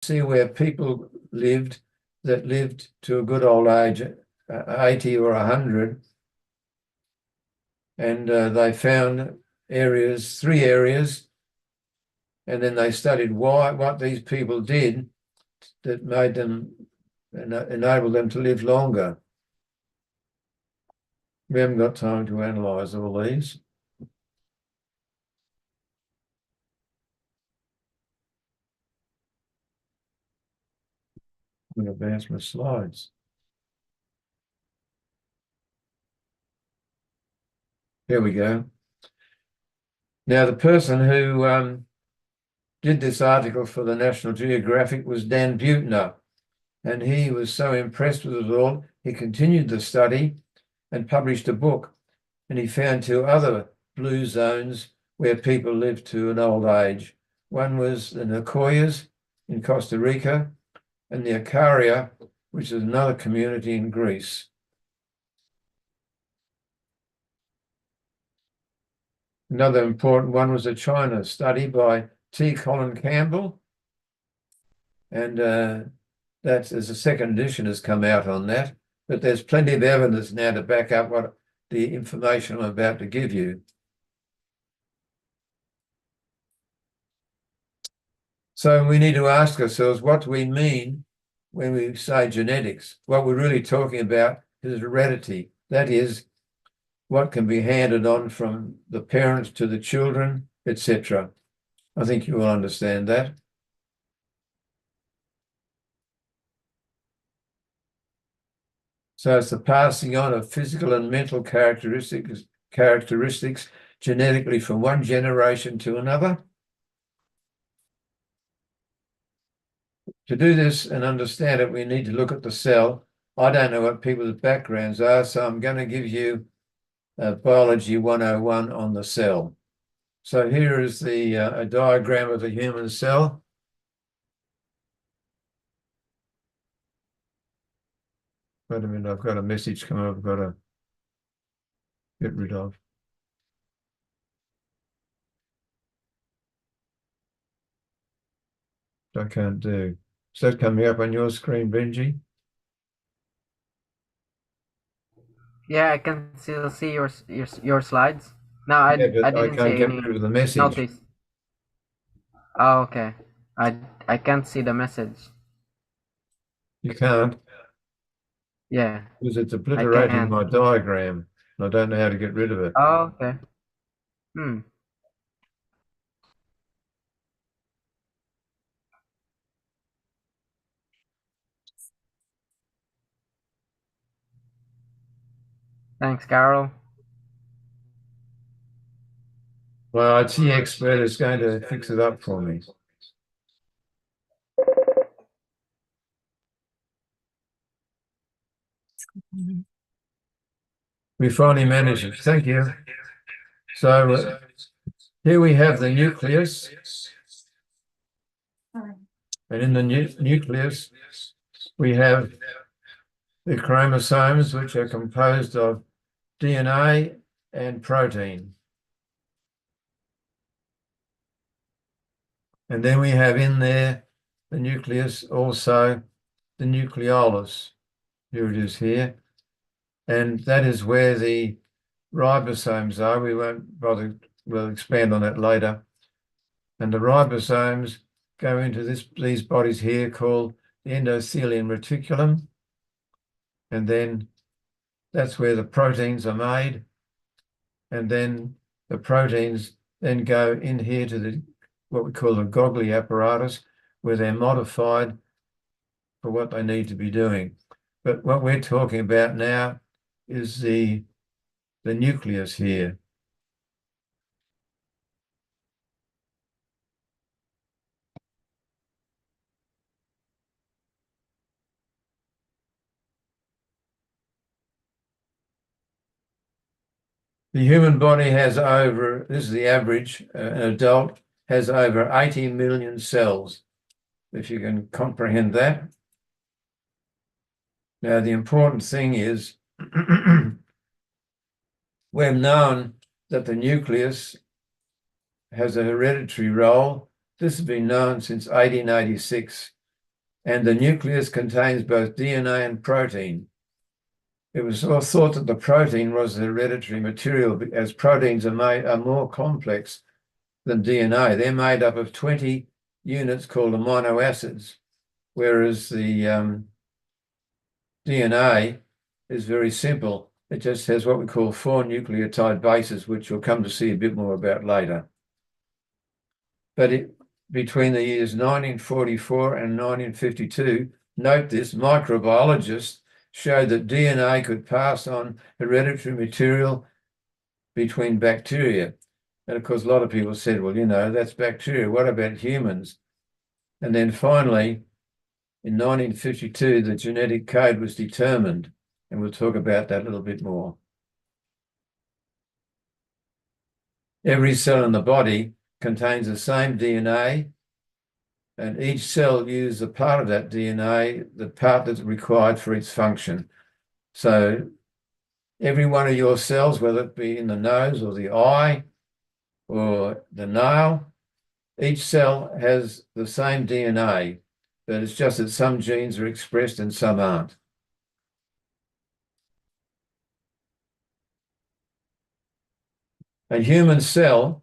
see where people lived that lived to a good old age, 80 or 100, and they found three areas, and then they studied what these people did that made them, enabled them to live longer. We haven't got time to analyse all these. I'm going to advance my slides. Here we go. Now, the person who did this article for the National Geographic was Dan Buettner, and he was so impressed with it all, he continued the study and published a book, and he found two other blue zones where people lived to an old age. One was the Nicoyas in Costa Rica and the Icaria, which is another community in Greece. Another important one was a China study by T. Colin Campbell, and there's a second edition has come out on that, but there's plenty of evidence now to back up what the information I'm about to give you. So we need to ask ourselves, what do we mean when we say genetics? What we're really talking about is heredity. That is, what can be handed on from the parents to the children, etc. I think you will understand that. So it's the passing on of physical and mental characteristics genetically from one generation to another. To do this and understand it, we need to look at the cell. I don't know what people's backgrounds are, so I'm going to give you Biology 101 on the cell. So here is a diagram of the human cell. Wait a minute, I've got a message coming up I've got to get rid of. I can't do. Is that coming up on your screen, Benji? Yeah, I can still see your slides. No, I But I didn't can't see get any rid of the message. notice. Oh, okay. I can't see the message. You can't? Yeah, Because it's I obliterating can't. my diagram. I don't know how to get rid of it. Oh, okay. Hmm. Thanks, Carol. My IT expert is going to fix it up for me. We finally managed it. Thank you. So here we have the nucleus. And in the nucleus, we have the chromosomes, which are composed of DNA and protein. And then we have in there the nucleus, also the nucleolus. Here it is here. And that is where the ribosomes are. We won't bother, we'll expand on that later. And the ribosomes go into these bodies here called the endothelium reticulum. And then that's where the proteins are made. And then the proteins then go in here to what we call the Golgi apparatus, where they're modified for what they need to be doing. But what we're talking about now is the nucleus here. The human body has over, this is the average, an adult has over 80 million cells, if you can comprehend that. Now, the important thing is we've known that the nucleus has a hereditary role. This has been known since 1886, and the nucleus contains both DNA and protein. It was thought that the protein was the hereditary material, as proteins are more complex than DNA. They're made up of 20 units called amino acids, whereas the DNA is very simple. It just has what we call 4 nucleotide bases, which we'll come to see a bit more about later. But between the years 1944 and 1952, note this, microbiologists showed that DNA could pass on hereditary material between bacteria. And of course, a lot of people said, well, that's bacteria. What about humans? And then finally, in 1952, the genetic code was determined, and we'll talk about that a little bit more. Every cell in the body contains the same DNA, and each cell uses a part of that DNA, the part that's required for its function. So every one of your cells, whether it be in the nose or the eye or the nail, each cell has the same DNA, but it's just that some genes are expressed and some aren't. A human cell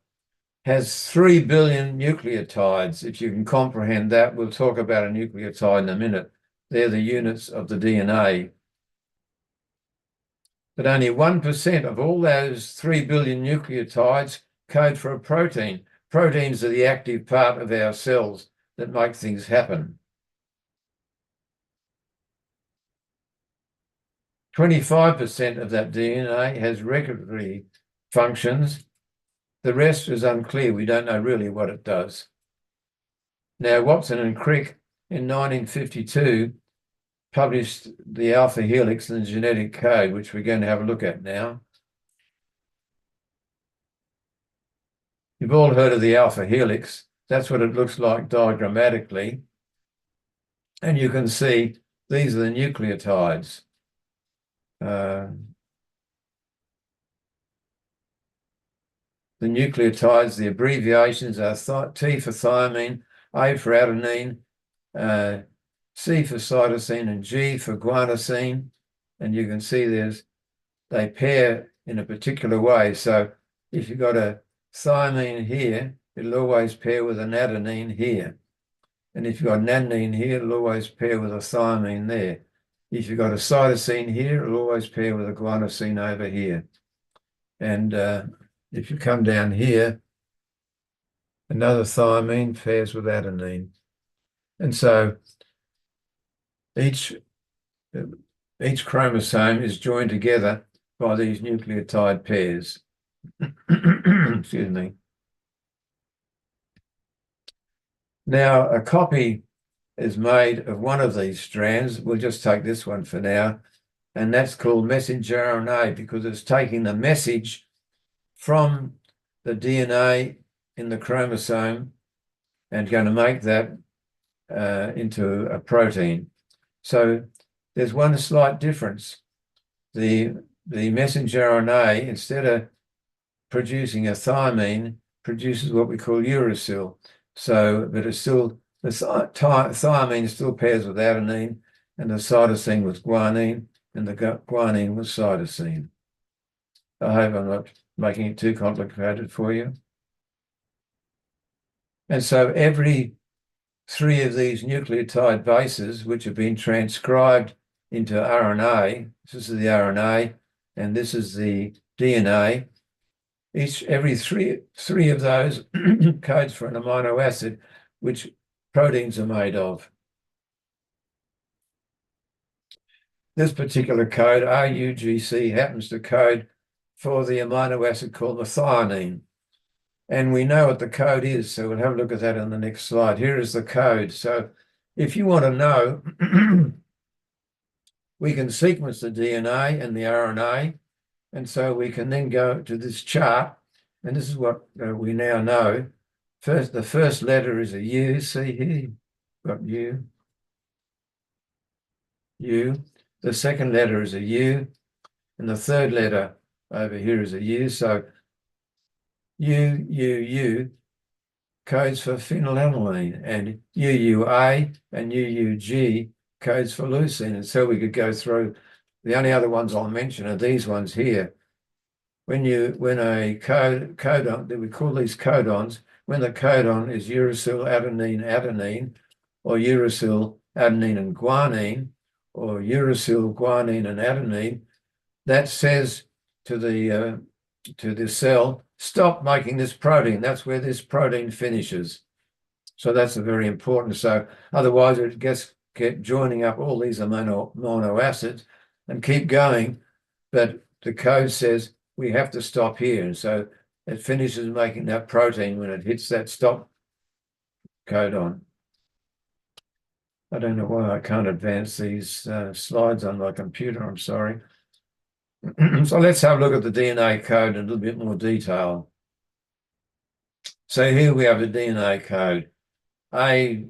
has 3 billion nucleotides. If you can comprehend that, we'll talk about a nucleotide in a minute. They're the units of the DNA. But only 1% of all those 3 billion nucleotides code for a protein. Proteins are the active part of our cells that make things happen. 25% of that DNA has regulatory functions. The rest is unclear. We don't know really what it does. Now, Watson and Crick in 1952 published the alpha helix and the genetic code, which we're going to have a look at now. You've all heard of the alpha helix. That's what it looks like diagrammatically. And you can see these are the nucleotides. The nucleotides, the abbreviations are T for thymine, A for adenine, C for cytosine, and G for guanosine. And you can see they pair in a particular way. So if you've got a thymine here, it'll always pair with an adenine here. And if you've got an adenine here, it'll always pair with a thymine there. If you've got a cytosine here, it'll always pair with a guanosine over here. And if you come down here, another thymine pairs with adenine. And so each chromosome is joined together by these nucleotide pairs. Excuse me. Now, a copy is made of one of these strands. We'll just take this one for now. And that's called messenger RNA because it's taking the message from the DNA in the chromosome and going to make that into a protein. So there's one slight difference. The messenger RNA, instead of producing a thymine, produces what we call uracil. So, but it's still, the thymine still pairs with adenine, and the cytosine with guanine, and the guanine with cytosine. I hope I'm not making it too complicated for you. And so every 3 of these nucleotide bases, which have been transcribed into RNA, this is the RNA, and this is the DNA, every three of those codes for an amino acid, which proteins are made of. This particular code, RUGC, happens to code for the amino acid called methionine. And we know what the code is, so we'll have a look at that on the next slide. Here is the code. So if you want to know, we can sequence the DNA and the RNA, and so we can then go to this chart, and this is what we now know. The first letter is a U, see here, got U. The second letter is a U, and the third letter over here is a U. So U codes for phenylalanine, and UUA and UUG codes for leucine. And so we could go through. The only other ones I'll mention are these ones here. When a codon, we call these codons, when the codon is uracil adenine adenine, or uracil adenine and guanine, or uracil guanine and adenine, that says to the cell, stop making this protein. That's where this protein finishes. So that's a very important. So otherwise it gets joining up all these amino acids and keep going. But the code says we have to stop here. And so it finishes making that protein when it hits that stop codon. I don't know why I can't advance these slides on my computer. I'm sorry. So let's have a look at the DNA code in a little bit more detail. So here we have the DNA code. A,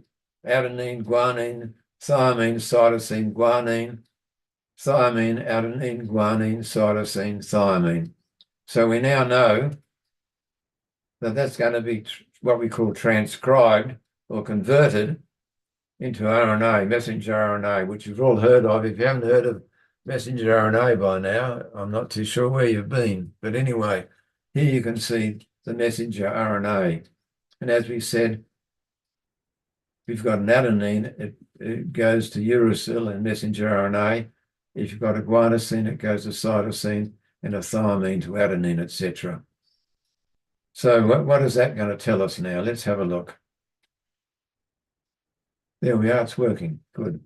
adenine, guanine, thymine, cytosine, guanine, thymine, adenine, guanine, cytosine, thymine. So we now know that that's going to be what we call transcribed or converted into RNA, messenger RNA, which you've all heard of. If you haven't heard of messenger RNA by now, I'm not too sure where you've been. But anyway, here you can see the messenger RNA. And as we said, if you've got an adenine, it goes to uracil and messenger RNA. If you've got a guanosine, it goes to cytosine, and a thymine to adenine, etc. So what is that going to tell us now? Let's have a look. There we are, it's working. Good.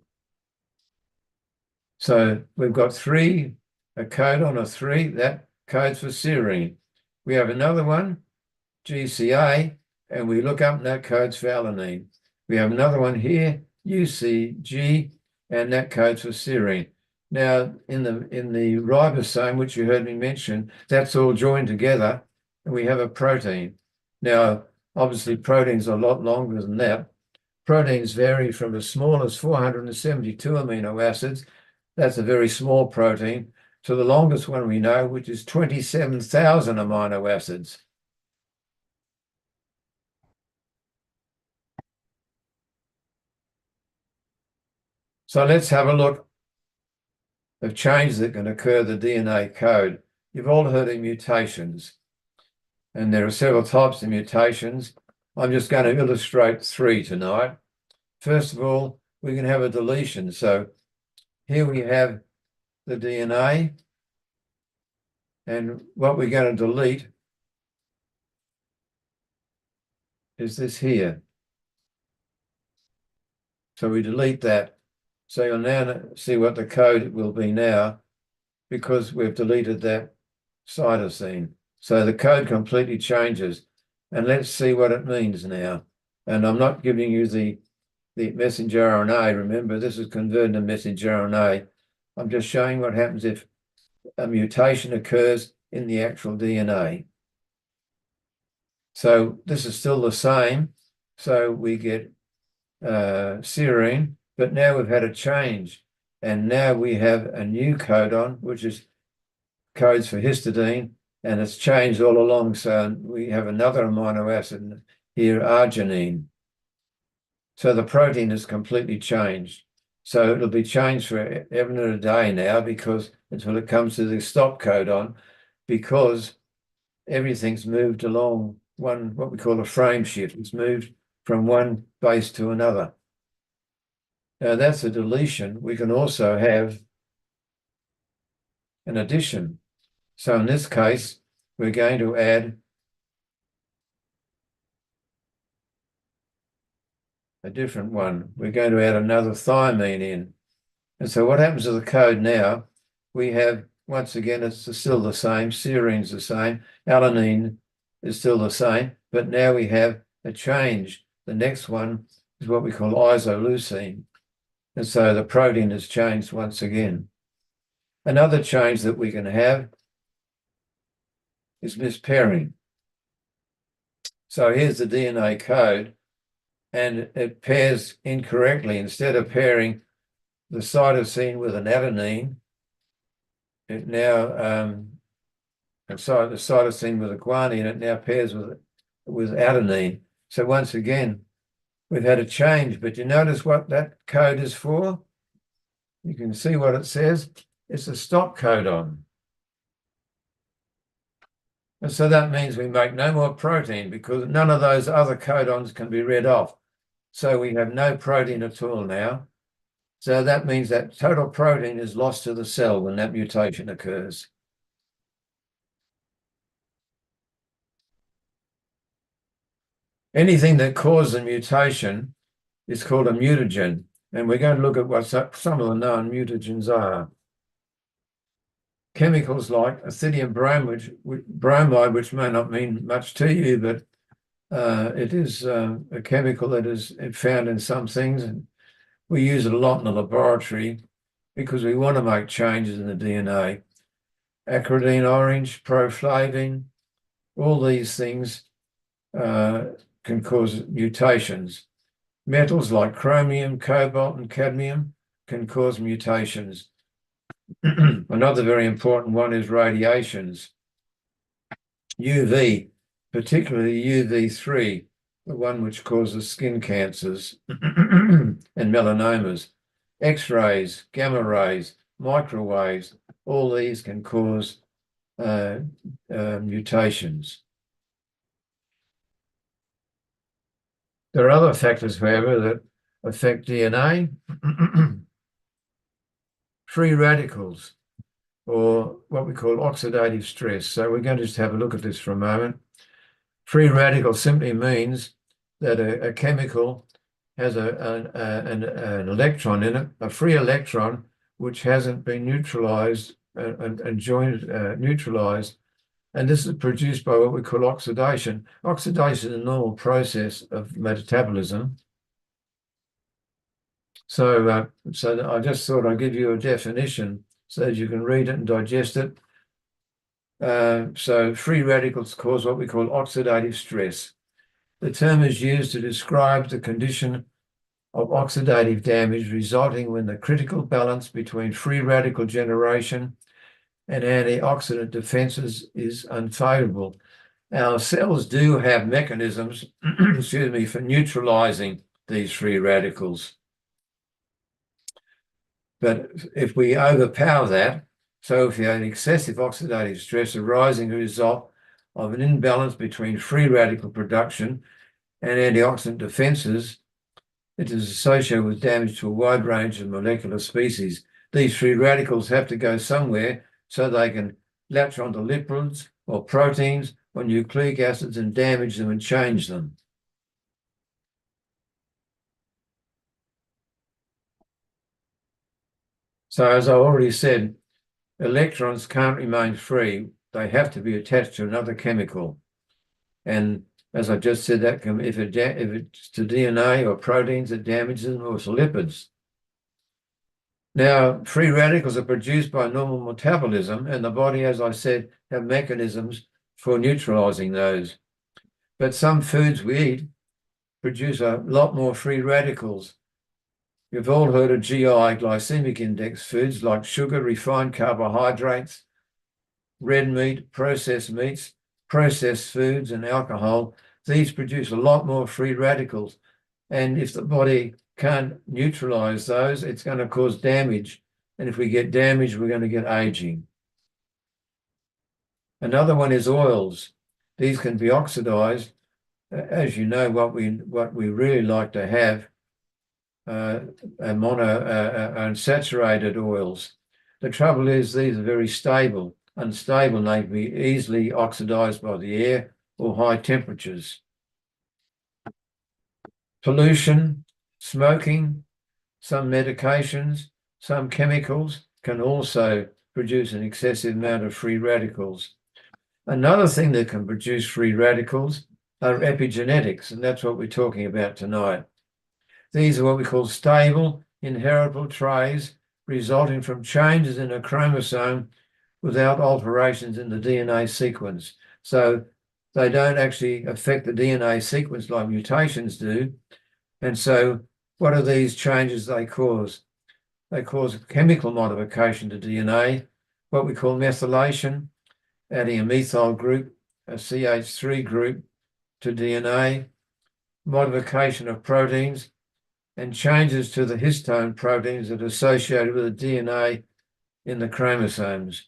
So we've got three, a codon of 3, that codes for serine. We have another one, GCA, and we look up and that codes for alanine. We have another one here, UCG, and that codes for serine. Now, in the ribosome, which you heard me mention, that's all joined together, and we have a protein. Now, obviously, proteins are a lot longer than that. Proteins vary from as small as 472 amino acids, that's a very small protein, to the longest one we know, which is 27,000 amino acids. So let's have a look at changes that can occur in the DNA code. You've all heard of mutations, and there are several types of mutations. I'm just going to illustrate 3 tonight. First of all, we can have a deletion. So here we have the DNA, and what we're going to delete is this here. So we delete that. So you'll now see what the code will be now, because we've deleted that cytosine. So the code completely changes. And let's see what it means now. And I'm not giving you the messenger RNA. Remember, this is converted to messenger RNA. I'm just showing what happens if a mutation occurs in the actual DNA. So this is still the same. So we get serine, but now we've had a change. And now we have a new codon, which is codes for histidine, and it's changed all along. So we have another amino acid here, arginine. So the protein is completely changed. So it'll be changed for ever and a day now, because until it comes to the stop codon, because everything's moved along what we call a frame shift. It's moved from one base to another. Now that's a deletion. We can also have an addition. So in this case, we're going to add a different one. We're going to add another thymine in. And so what happens to the code now? We have, once again, it's still the same. Serine's the same. Alanine is still the same. But now we have a change. The next one is what we call isoleucine. And so the protein has changed once again. Another change that we can have is mispairing. So here's the DNA code, and it pairs incorrectly. Instead of pairing the cytosine with an adenine, it now, the cytosine with a guanine, it now pairs with adenine. So once again, we've had a change, but you notice what that code is for? You can see what it says. It's a stop codon. And so that means we make no more protein because none of those other codons can be read off. So we have no protein at all now. So that means that total protein is lost to the cell when that mutation occurs. Anything that causes a mutation is called a mutagen. And we're going to look at what some of the known mutagens are. Chemicals like ethidium bromide, which may not mean much to you, but it is a chemical that is found in some things. And we use it a lot in the laboratory because we want to make changes in the DNA. Acridine orange, proflavin, all these things can cause mutations. Metals like chromium, cobalt, and cadmium can cause mutations. Another very important one is radiations. UV, particularly UV3, the one which causes skin cancers and melanomas. X-rays, gamma rays, microwaves, all these can cause mutations. There are other factors, however, that affect DNA. Free radicals, or what we call oxidative stress. So we're going to just have a look at this for a moment. Free radical simply means that a chemical has an electron in it, a free electron, which hasn't been neutralized and joined, neutralized. And this is produced by what we call oxidation. Oxidation is a normal process of metabolism. So, I just thought I'd give you a definition so that you can read it and digest it. So free radicals cause what we call oxidative stress. The term is used to describe the condition of oxidative damage resulting when the critical balance between free radical generation and antioxidant defenses is unfavorable. Our cells do have mechanisms, excuse me, for neutralizing these free radicals. But if we overpower that, so if you have excessive oxidative stress arising as a result of an imbalance between free radical production and antioxidant defenses, it is associated with damage to a wide range of molecular species. These free radicals have to go somewhere so they can latch onto lipids or proteins or nucleic acids and damage them and change them. So as I already said, electrons can't remain free. They have to be attached to another chemical. And as I just said, that can, if it's to DNA or proteins, it damages them, or to lipids. Now, free radicals are produced by normal metabolism, and the body, as I said, have mechanisms for neutralizing those. But some foods we eat produce a lot more free radicals. You've all heard of GI, glycemic index foods like sugar, refined carbohydrates, red meat, processed foods, and alcohol. These produce a lot more free radicals. And if the body can't neutralize those, it's going to cause damage. And if we get damage, we're going to get aging. Another one is oils. These can be oxidized. As you know, what we really like to have unsaturated oils. The trouble is these are very stable. Unstable, and they can be easily oxidized by the air or high temperatures. Pollution, smoking, some medications, some chemicals can also produce an excessive amount of free radicals. Another thing that can produce free radicals are epigenetics, and that's what we're talking about tonight. These are what we call stable, inheritable traits resulting from changes in a chromosome without alterations in the DNA sequence. So they don't actually affect the DNA sequence like mutations do. And so what are these changes they cause? They cause chemical modification to DNA, what we call methylation, adding a methyl group, a CH3 group to DNA. modification of proteins, and changes to the histone proteins that are associated with the DNA in the chromosomes.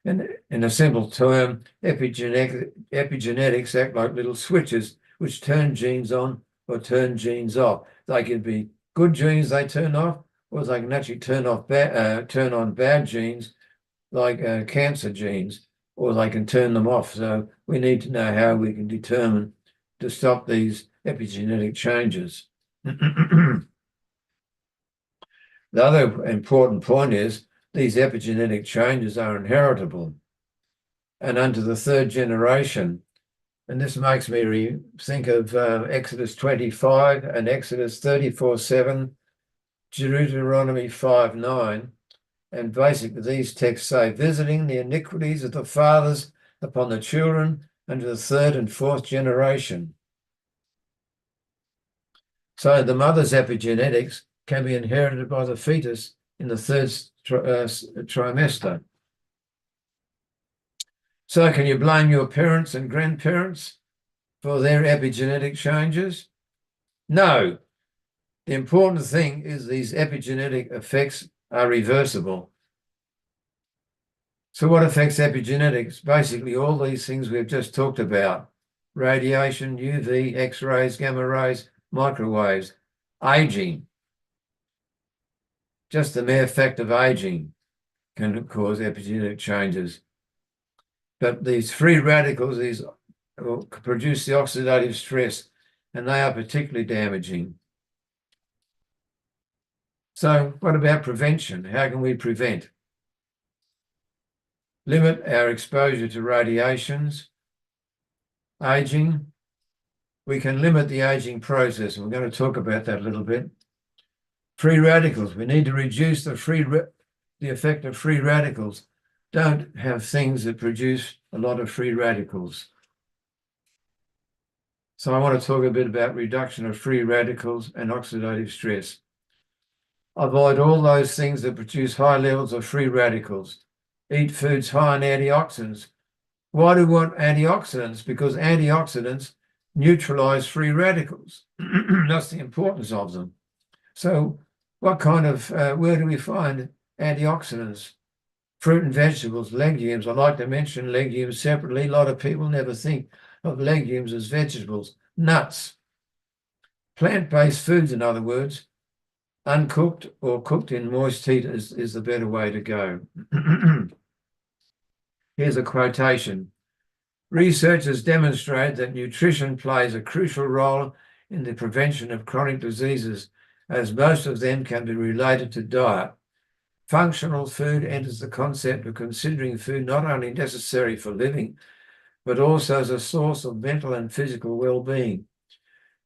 And in a simple term, epigenetics act like little switches which turn genes on or turn genes off. They can be good genes they turn off, or they can actually turn on bad genes like cancer genes, or they can turn them off. So we need to know how we can determine to stop these epigenetic changes. The other important point is these epigenetic changes are inheritable and unto the third generation. And this makes me think of Exodus 25 and Exodus 34:7, Deuteronomy 5:9. And basically these texts say, visiting the iniquities of the fathers upon the children unto the third and fourth generation. So the mother's epigenetics can be inherited by the fetus in the third trimester. So can you blame your parents and grandparents for their epigenetic changes? No. The important thing is these epigenetic effects are reversible. So what affects epigenetics? Basically all these things we've just talked about: radiation, UV, X-rays, gamma rays, microwaves, aging. Just the mere fact of aging can cause epigenetic changes. But these free radicals, these produce the oxidative stress, and they are particularly damaging. So what about prevention? How can we prevent? Limit our exposure to radiations, aging. We can limit the aging process, and we're going to talk about that a little bit. Free radicals. We need to reduce the effect of free radicals. Don't have things that produce a lot of free radicals. So I want to talk a bit about reduction of free radicals and oxidative stress. Avoid all those things that produce high levels of free radicals. Eat foods high in antioxidants. Why do we want antioxidants? Because antioxidants neutralize free radicals. That's the importance of them. So what kind of, where do we find antioxidants? Fruit and vegetables, legumes. I like to mention legumes separately. A lot of people never think of legumes as vegetables. Nuts. Plant-based foods, in other words. Uncooked or cooked in moist heat is the better way to go. Here's a quotation. Researchers demonstrate that nutrition plays a crucial role in the prevention of chronic diseases, as most of them can be related to diet. Functional food enters the concept of considering food not only necessary for living, but also as a source of mental and physical well-being,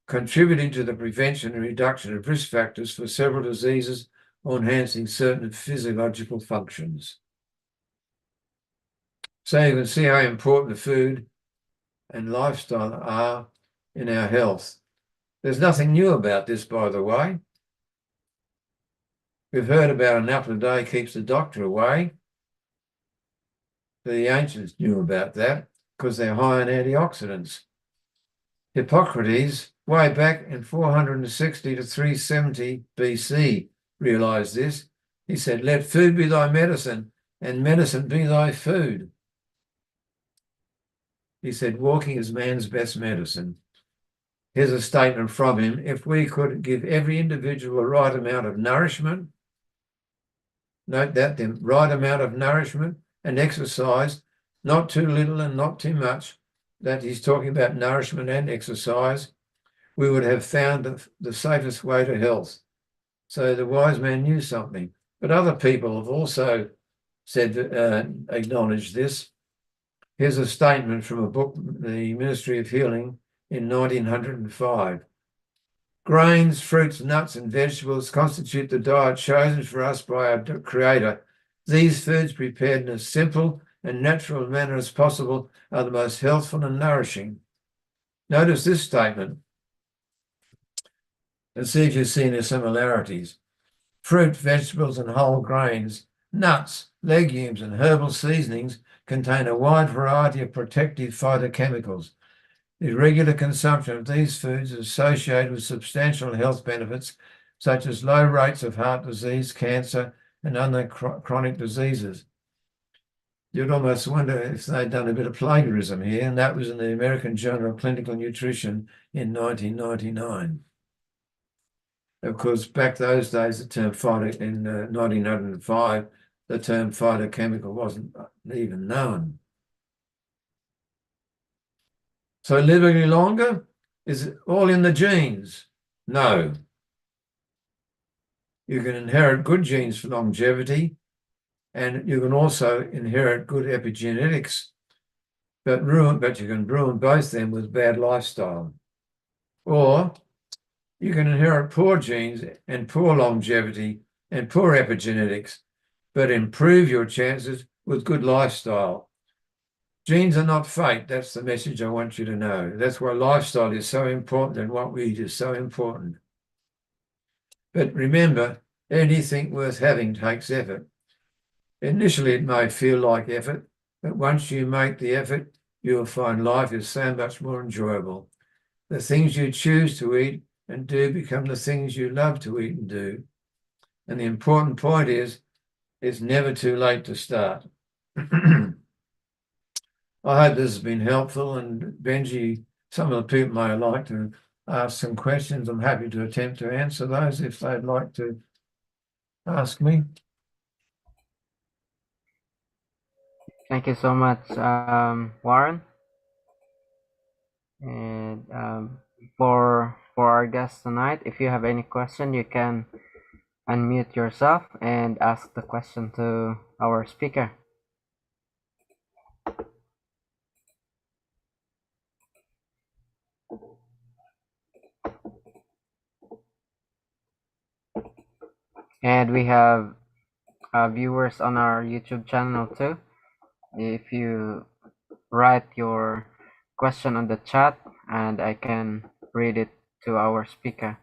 contributing to the prevention and reduction of risk factors for several diseases or enhancing certain physiological functions. So you can see how important food and lifestyle are in our health. There's nothing new about this, by the way. We've heard about an apple a day keeps the doctor away. The ancients knew about that because they're high in antioxidants. Hippocrates, way back in 460 to 370 BC, realized this. He said, let food be thy medicine and medicine be thy food. He said, walking is man's best medicine. Here's a statement from him. If we could give every individual the right amount of nourishment, note that, the right amount of nourishment and exercise, not too little and not too much, that he's talking about nourishment and exercise, we would have found the safest way to health. So the wise man knew something. But other people have also said, acknowledged this. Here's a statement from a book, The Ministry of Healing, in 1905. Grains, fruits, nuts, and vegetables constitute the diet chosen for us by our Creator. These foods, prepared in as simple and natural manner as possible, are the most healthful and nourishing. Notice this statement and see if you see any similarities. Fruit, vegetables, and whole grains, nuts, legumes, and herbal seasonings contain a wide variety of protective phytochemicals. The regular consumption of these foods is associated with substantial health benefits, such as low rates of heart disease, cancer, and other chronic diseases. You'd almost wonder if they'd done a bit of plagiarism here, and that was in the American Journal of Clinical Nutrition in 1999. Of course, back those days, the term in 1905, the term phytochemical wasn't even known. So living longer, is it all in the genes? No. You can inherit good genes for longevity, and you can also inherit good epigenetics, but you can ruin both them with bad lifestyle. Or you can inherit poor genes and poor longevity and poor epigenetics, but improve your chances with good lifestyle. Genes are not fate. That's the message I want you to know. That's why lifestyle is so important and what we eat is so important. But remember, anything worth having takes effort. Initially, it may feel like effort, but once you make the effort, you'll find life is so much more enjoyable. The things you choose to eat and do become the things you love to eat and do. And the important point is, it's never too late to start. I hope this has been helpful, and Benji, some of the people may like to ask some questions. I'm happy to attempt to answer those if they'd like to ask me. Thank you so much, Warren. And for our guest tonight, if you have any question, you can unmute yourself and ask the question to our speaker. And we have viewers on our YouTube channel too. If you write your question on the chat, and I can read it to our speaker,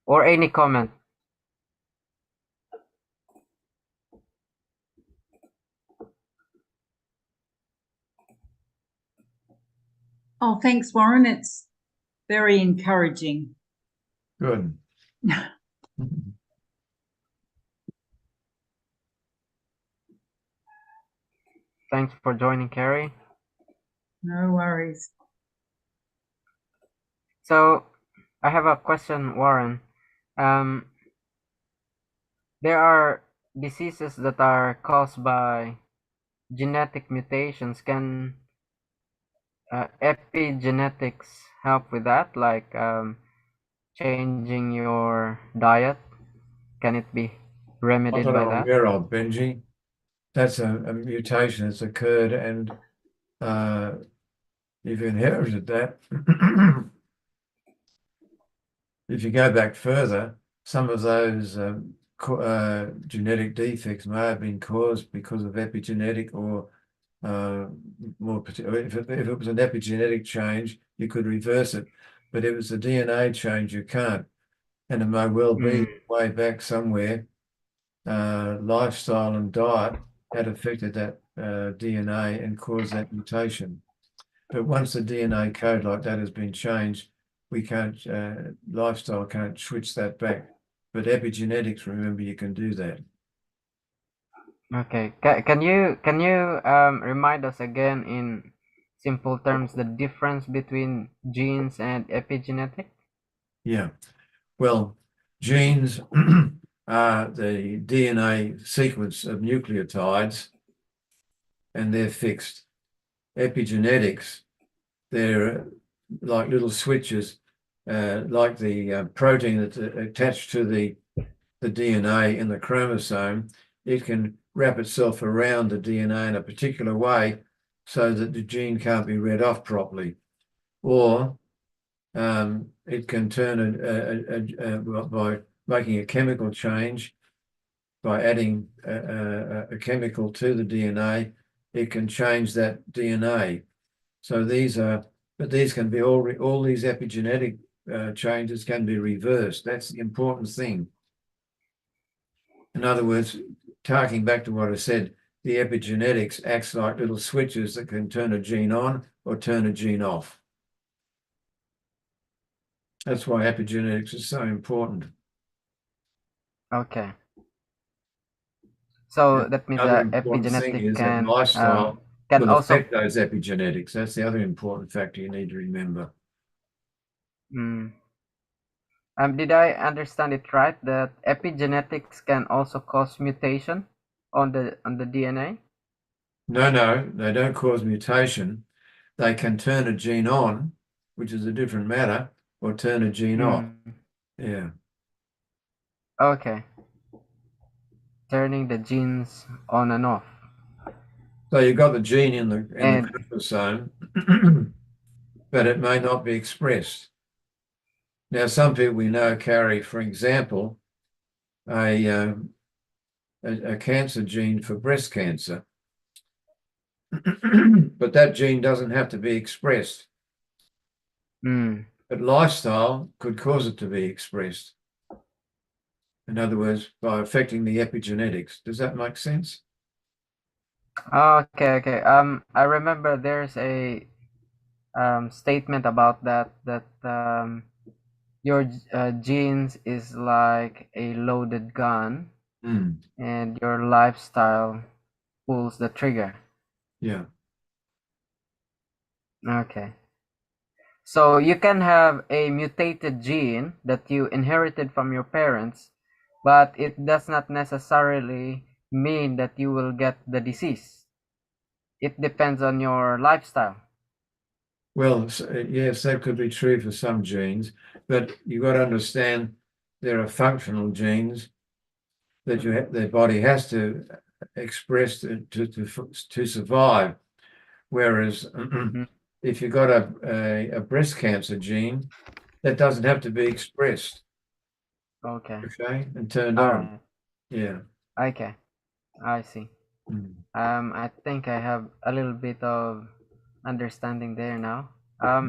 or any comment. Oh, thanks, Warren. It's very encouraging. Good. Thanks for joining, Carrie. No worries. So I have a question, Warren. There are diseases that are caused by genetic mutations. Can epigenetics help with that, like changing your diet? Can it be remedied Not that by I'm that? aware of, Benji. That's a mutation that's occurred, and you've inherited that. If you go back further, some of those genetic defects may have been caused because of epigenetic or more if it was an epigenetic change, you could reverse it. But if it's a DNA change, you can't. And it may well be way back somewhere, lifestyle and diet had affected that DNA and caused that mutation. But once the DNA code like that has been changed, we can't, lifestyle can't switch that back. But epigenetics, remember, you can do that. Okay. Can you remind us again in simple terms the difference between genes and epigenetic? Yeah. Well, genes are the DNA sequence of nucleotides, and they're fixed. Epigenetics, they're like little switches, like the protein that's attached to the DNA in the chromosome. It can wrap itself around the DNA in a particular way so that the gene can't be read off properly. Or it can turn by making a chemical change, by adding a chemical to the DNA, it can change that DNA. So these can be all these epigenetic changes can be reversed. That's the important thing. In other words, targeting back to what I said, the epigenetics acts like little switches that can turn a gene on or turn a gene off. That's why epigenetics is so important. Okay. So And that means the other that important thing epigenetic is that lifestyle can will also. affect those epigenetics. That's the other important factor you need to remember. Mm, did I understand it right that epigenetics can also cause mutation on the DNA? No, they don't cause mutation. They can turn a gene on, which is a different matter, or turn a gene off. Mm, Yeah. okay. Turning the genes on and off. So you've got the gene in the And chromosome, but it may not be expressed. Now, some people we know carry, for example, a cancer gene for breast cancer, but that gene doesn't have to be expressed. mm, But lifestyle could cause it to be expressed. In other words, by affecting the epigenetics. Does that make sense? okay. I remember there's a statement about that your genes is like a loaded gun, Mm, and your lifestyle pulls the trigger. yeah. Okay. So you can have a mutated gene that you inherited from your parents, but it does not necessarily mean that you will get the disease. It depends on your lifestyle. Well, yes, that could be true for some genes, but you've got to understand there are functional genes that their body has to express to survive. Whereas Mm, if you've got a breast cancer gene, that doesn't have to be expressed, okay. okay, and turned All on. right. Yeah. Okay. I see. Mm. I think I have a little bit of understanding there now.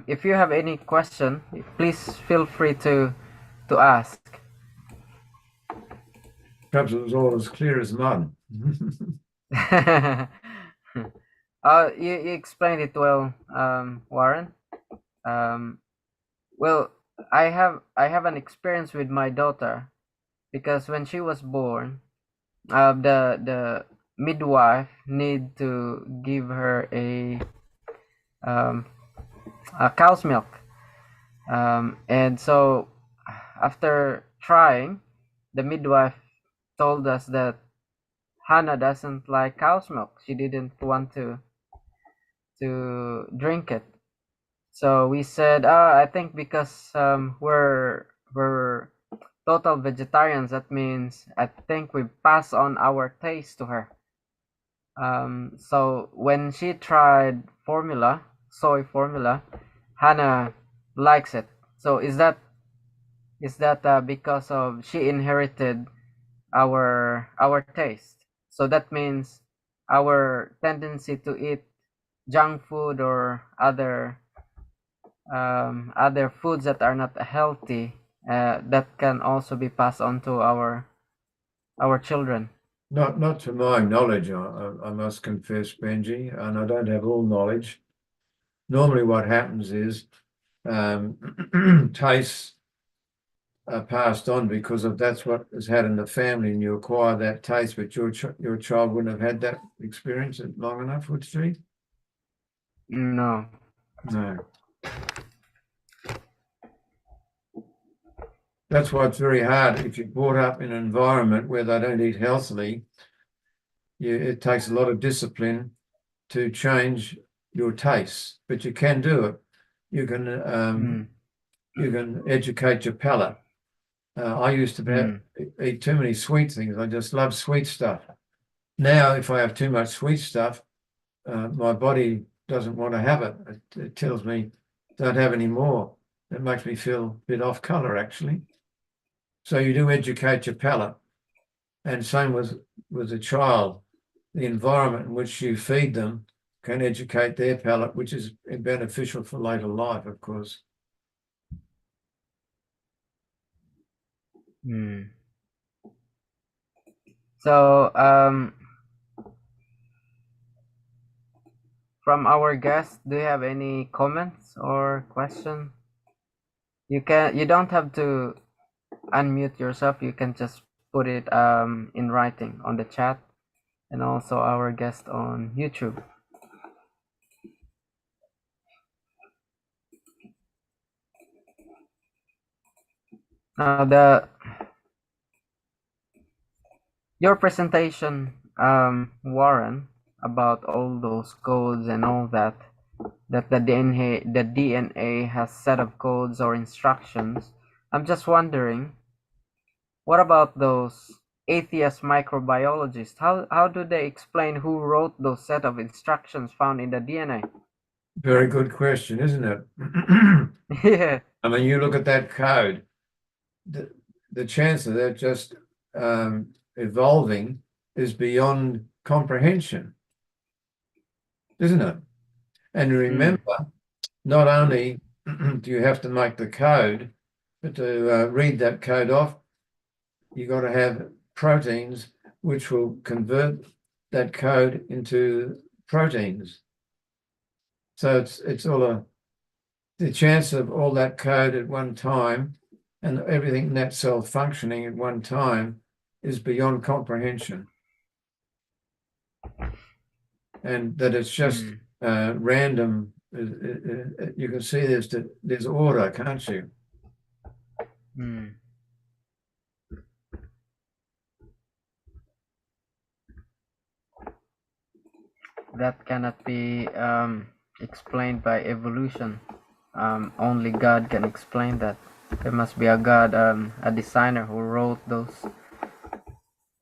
If you have any question, please feel free to ask. Perhaps it was all as clear as mud. You explained it well, Warren. Um, well, I have an experience with my daughter because when she was born, the midwife need to give her um, a cow's milk, and so after trying, the midwife told us that Hannah doesn't like cow's milk. She didn't want to drink it. So we said, I think because we're total vegetarians, that means I think we pass on our taste to her. So when she tried formula, soy formula, Hannah likes it. So is that because of she inherited our taste? So that means our tendency to eat junk food or other foods that are not healthy, that can also be passed on to our children. Not to my knowledge, I must confess, Benji, and I don't have all knowledge. Normally, what happens is tastes are passed on because of that's what is had in the family, and you acquire that taste, but your child wouldn't have had that experience long enough, would she? No. No. That's why it's very hard if you're brought up in an environment where they don't eat healthily. It takes a lot of discipline to change your tastes, but you can do it. You can Mm, you can educate your palate. I used to mm, eat too many sweet things. I just love sweet stuff. Now, if I have too much sweet stuff, my body doesn't want to have it. It tells me don't have any more. It makes me feel a bit off color, actually. So you do educate your palate, and same with a child. The environment in which you feed them can educate their palate, which is beneficial for later life, of course. mm. So from our guests, do you have any comments or question? You don't have to unmute yourself. You can just put it in writing on the chat, and also our guest on YouTube. Now your presentation, Warren, about all those codes and all that the DNA has set of codes or instructions. I'm just wondering, what about those atheist microbiologists? How do they explain who wrote those set of instructions found in the DNA? Very good question, isn't it? Yeah. I mean, you look at that code, the chance of that just evolving is beyond comprehension, isn't it? And remember, not only do you have to make the code, but to read that code off, you got to have proteins which will convert that code into proteins. So it's all the chance of all that code at one time and everything in that cell functioning at one time is beyond comprehension. And that it's just random. You can see there's order, can't you? That cannot be explained by evolution. Only God can explain that. There must be a God, a designer who wrote those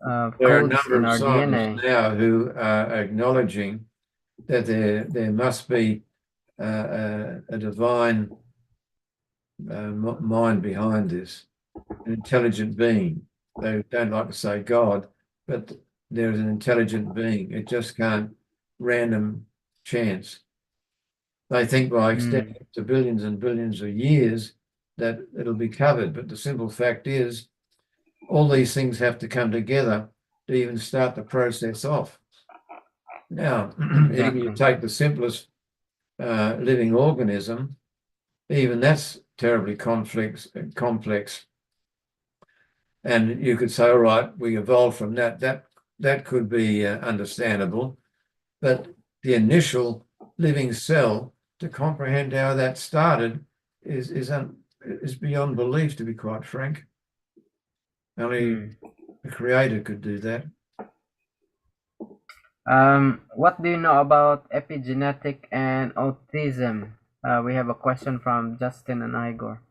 There are a codes number in of our scientists DNA. now who are acknowledging that there must be a divine mind behind this, an intelligent being. They don't like to say God, but there is an intelligent being. It just can't random chance. They think by extending it to billions and billions of years that it'll be covered. But the simple fact is, all these things have to come together to even start the process off. Now, even you take the simplest living organism, even that's terribly complex. And you could say, all right, we evolved from that. That could be understandable. But the initial living cell, to comprehend how that started, is beyond belief, to be quite frank. Only the creator could do that. What do you know about epigenetic and autism? We have a question from Justin and Igor.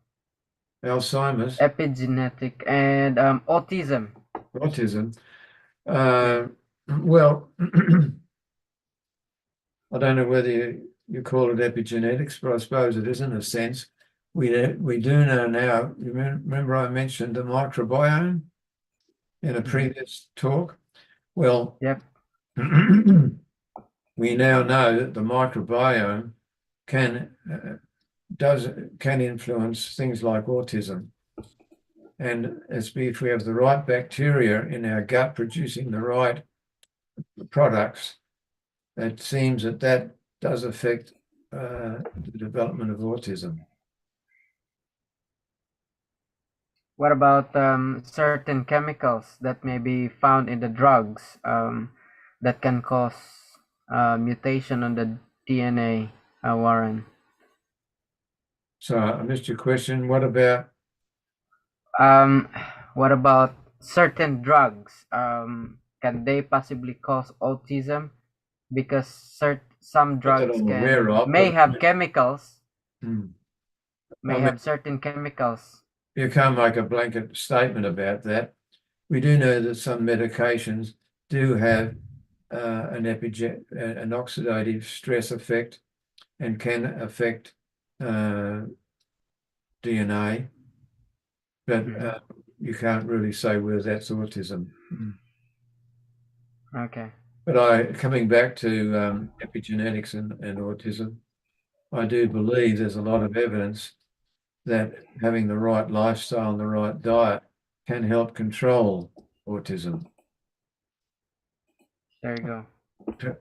Alzheimer's. Epigenetic and autism. Autism. Well, I don't know whether you call it epigenetics, but I suppose it is in a sense. We do know now. Remember, I mentioned the microbiome in a previous talk. Well, yep. We now know that the microbiome can influence things like autism, and if we have the right bacteria in our gut producing the right products, it seems that does affect the development of autism. What about certain chemicals that may be found in the drugs that can cause mutation on the DNA, Warren? So I missed your question. What about certain drugs? Can they possibly cause autism? Because some drugs may have chemicals. May have certain chemicals. You can't make a blanket statement about that. We do know that some medications do have an oxidative stress effect and can affect DNA, but you can't really say whether that's autism. Okay. But coming back to epigenetics and autism, I do believe there's a lot of evidence that having the right lifestyle and the right diet can help control autism. There you go.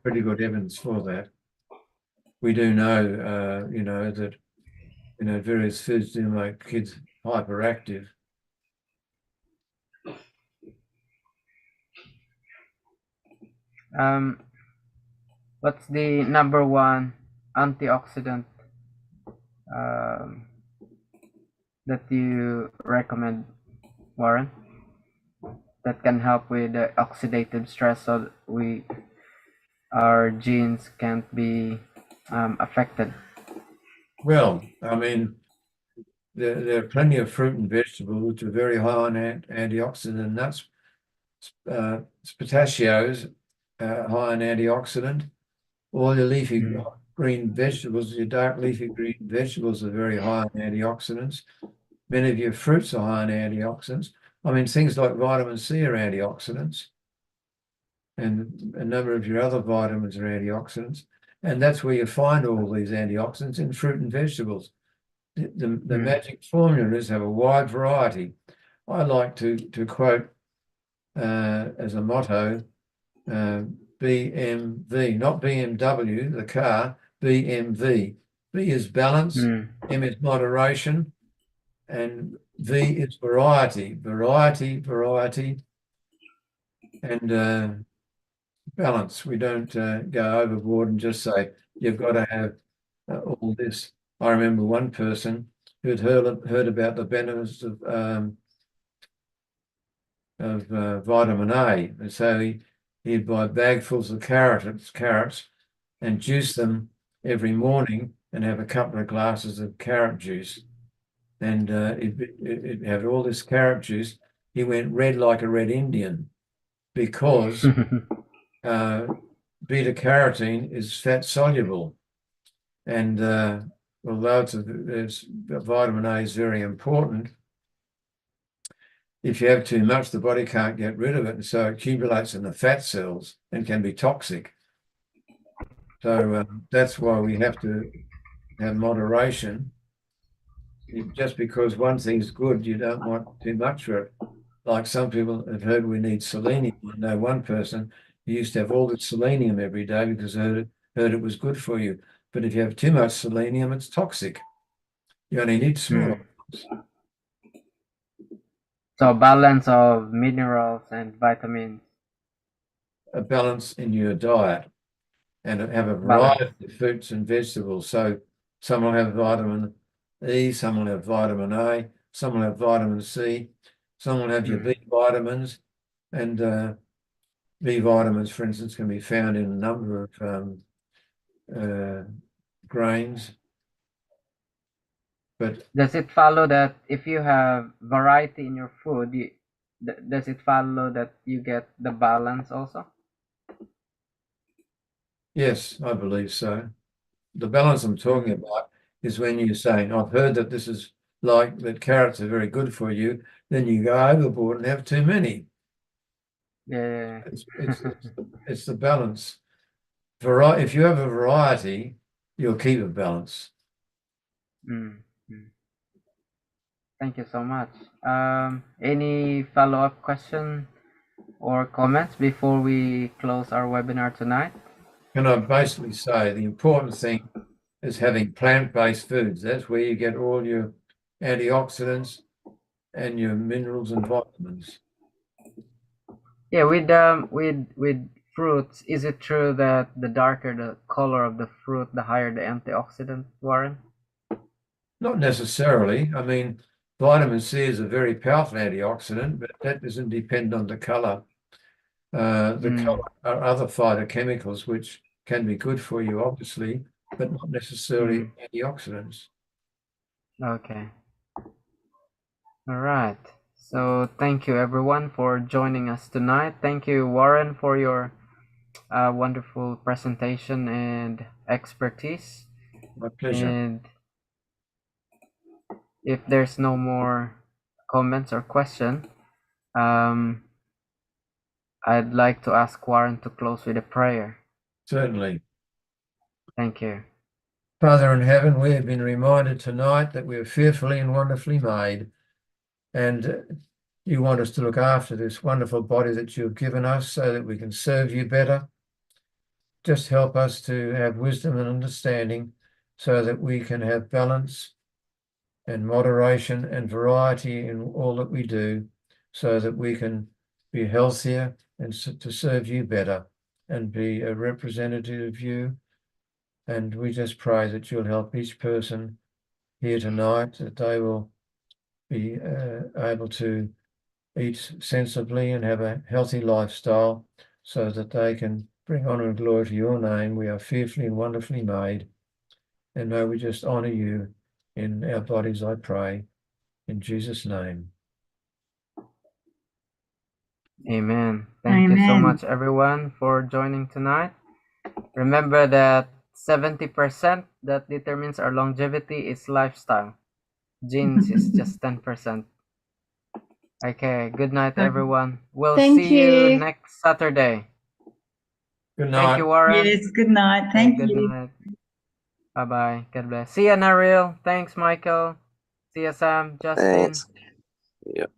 Pretty good evidence for that. We do know, that various foods do make kids hyperactive. What's the number one antioxidant um, that you recommend, Warren, that can help with the oxidative stress so our genes can't be affected? Well, I mean, there are plenty of fruit and vegetables which are very high in antioxidant nuts. Pistachios, high in antioxidant. All your leafy green vegetables, your dark leafy green vegetables are very high in antioxidants. Many of your fruits are high in antioxidants. I mean, things like vitamin C are antioxidants, and a number of your other vitamins are antioxidants. And that's where you find all these antioxidants in fruit and vegetables. The magic formula is have a wide variety. I like to quote as a motto, BMV, not BMW, the car, BMV. B is balance, M is moderation, and V is variety, and balance. We don't go overboard and just say, you've got to have all this. I remember one person who had heard about the benefits of vitamin A, and so he'd buy bagfuls of carrots, and juice them every morning, and have a couple of glasses of carrot juice, and it had all this carrot juice. He went red like a red Indian because beta carotene is fat soluble, and although vitamin A is very important, if you have too much, the body can't get rid of it, and so it accumulates in the fat cells and can be toxic. So that's why we have to have moderation. Just because one thing's good, you don't want too much of it. Like some people have heard we need selenium. I know one person who used to have all the selenium every day because heard it was good for you. But if you have too much selenium, it's toxic. You only need small amounts. So a balance of minerals and vitamins. A balance in your diet, and have a variety of fruits and vegetables. So some will have vitamin E, some will have vitamin A, some will have vitamin C, some will have your B vitamins, and B vitamins, for instance, can be found in a number of grains. But does it follow that if you have variety in your food, does it follow that you get the balance also? Yes, I believe so. The balance I'm talking about is when you're saying, I've heard that this is like that carrots are very good for you, then you go overboard and have too many. Yeah. It's the balance. If you have a variety, you'll keep a balance. Thank you so much. Any follow-up question or comments before we close our webinar tonight? Can I basically say the important thing is having plant-based foods. That's where you get all your antioxidants and your minerals and vitamins. Yeah, with fruits, is it true that the darker the color of the fruit, the higher the antioxidant, Warren? Not necessarily. I mean, vitamin C is a very powerful antioxidant, but that doesn't depend on the color. The color are other phytochemicals which can be good for you, obviously, but not necessarily antioxidants. Okay. All right. So thank you everyone for joining us tonight. Thank you, Warren, for your wonderful presentation and expertise. My pleasure. And if there's no more comments or question, I'd like to ask Warren to close with a prayer. Certainly. Thank you. Father in heaven, we have been reminded tonight that we are fearfully and wonderfully made, and you want us to look after this wonderful body that you've given us so that we can serve you better. Just help us to have wisdom and understanding so that we can have balance and moderation and variety in all that we do, so that we can be healthier and to serve you better and be a representative of you. And we just pray that you'll help each person here tonight, that they will be able to eat sensibly and have a healthy lifestyle, so that they can bring honor and glory to your name. We are fearfully and wonderfully made. And may we just honor you in our bodies, I pray, in Jesus' name. Amen. Thank you so Amen. much, everyone, for joining tonight. Remember that 70% that determines our longevity is lifestyle. Genes is just 10%. Okay, good night, everyone. We'll Thank see you you. next Saturday. Good Thank night. you, Warren. Yes, good night. Okay, Thank good you. night. Bye-bye. God bless. See ya, Naril. Thanks, Michael. See ya, Sam, Justin. Thanks. Yep.